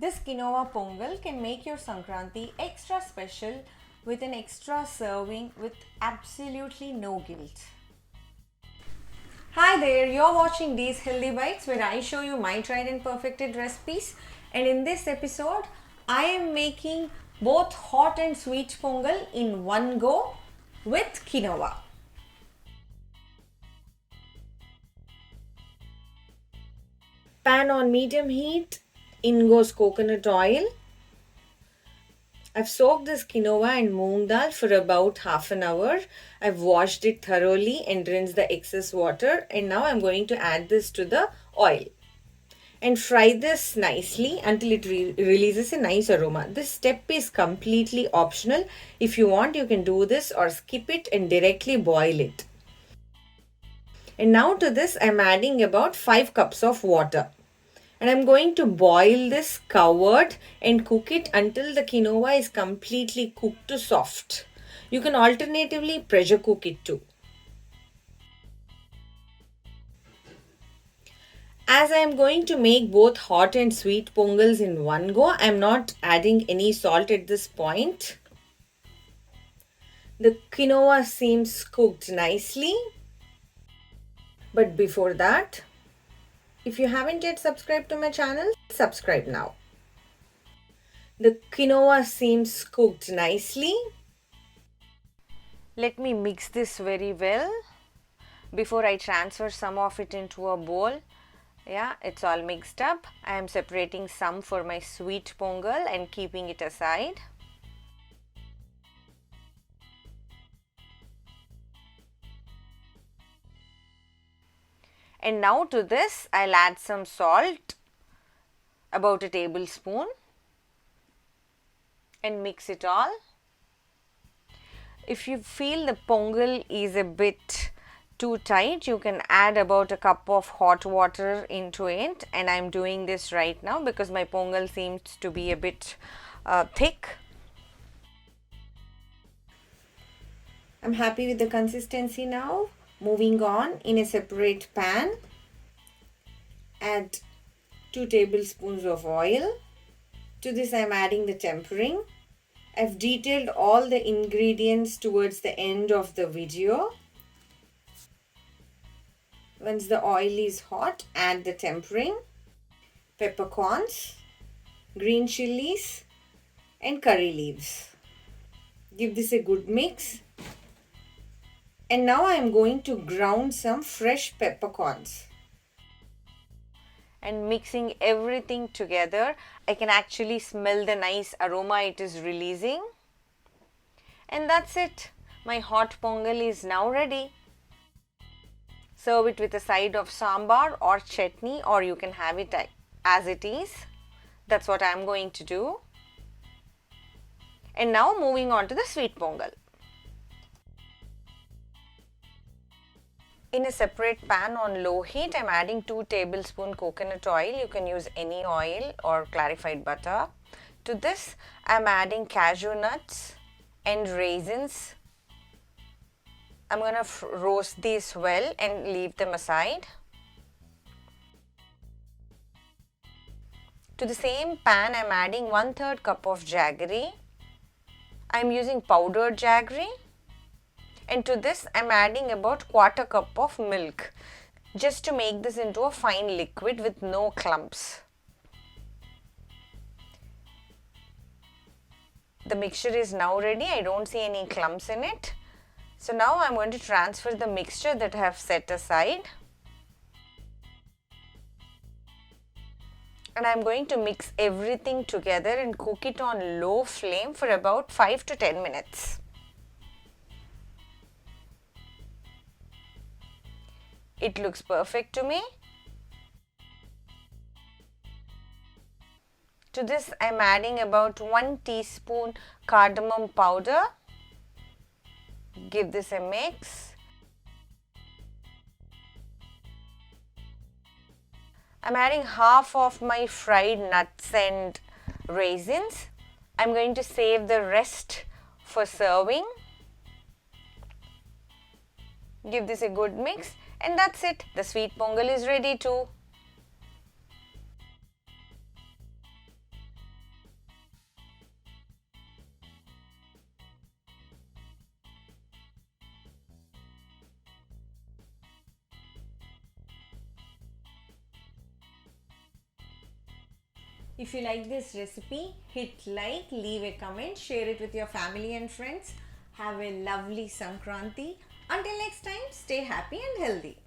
This quinoa pongal can make your Sankranti extra special with an extra serving with absolutely no guilt. Hi there, you're watching Dee's Healthy Bites where I show you my tried and perfected recipes, and in this episode I am making both hot and sweet pongal in one go with quinoa. Pan on medium heat, in goes coconut oil. I've soaked this quinoa and moong dal for about half an hour. I've washed it thoroughly and rinsed the excess water, and now I'm going to add this to the oil and fry this nicely until it releases a nice aroma. This step is completely optional. If you want, you can do this or skip it and directly boil it. And now to this I'm adding about 5 cups of water. And I'm going to boil this covered and cook it until the quinoa is completely cooked to soft. You can alternatively pressure cook it too. As I am going to make both hot and sweet pongals in one go, I am not adding any salt at this point. The quinoa seems cooked nicely. But before that, if you haven't yet subscribed to my channel, subscribe now. The quinoa seems cooked nicely. Let me mix this very well before I transfer some of it into a bowl. Yeah, it's all mixed up. I am separating some for my sweet pongal and keeping it aside. And now to this, I'll add some salt, about a tablespoon, and mix it all. If you feel the pongal is a bit too tight, you can add about a cup of hot water into it, and I'm doing this right now because my pongal seems to be a bit thick. I'm happy with the consistency now. Moving on, in a separate pan, add 2 tablespoons of oil. To this I am adding the tempering. I've detailed all the ingredients towards the end of the video. Once the oil is hot, add the tempering, peppercorns, green chilies and curry leaves. Give this a good mix. And now I am going to ground some fresh peppercorns. And mixing everything together, I can actually smell the nice aroma it is releasing. And that's it. My hot pongal is now ready. Serve it with a side of sambar or chutney, or you can have it as it is. That's what I am going to do. And now moving on to the sweet pongal. In a separate pan on low heat, I am adding 2 tablespoons coconut oil. You can use any oil or clarified butter. To this, I am adding cashew nuts and raisins. I'm going to roast these well and leave them aside. To the same pan, I am adding 1/3 cup of jaggery. I am using powdered jaggery. And to this I am adding about 1/4 cup of milk, just to make this into a fine liquid with no clumps. The mixture is now ready. I don't see any clumps in it. So now I am going to transfer the mixture that I have set aside. And I am going to mix everything together and cook it on low flame for about 5 to 10 minutes. It looks perfect to me. To this I am adding about 1 teaspoon cardamom powder. Give this a mix. I am adding half of my fried nuts and raisins. I am going to save the rest for serving. Give this a good mix. And that's it. The sweet pongal is ready too. If you like this recipe, hit like, leave a comment, share it with your family and friends. Have a lovely Sankranti. Until next time, stay happy and healthy.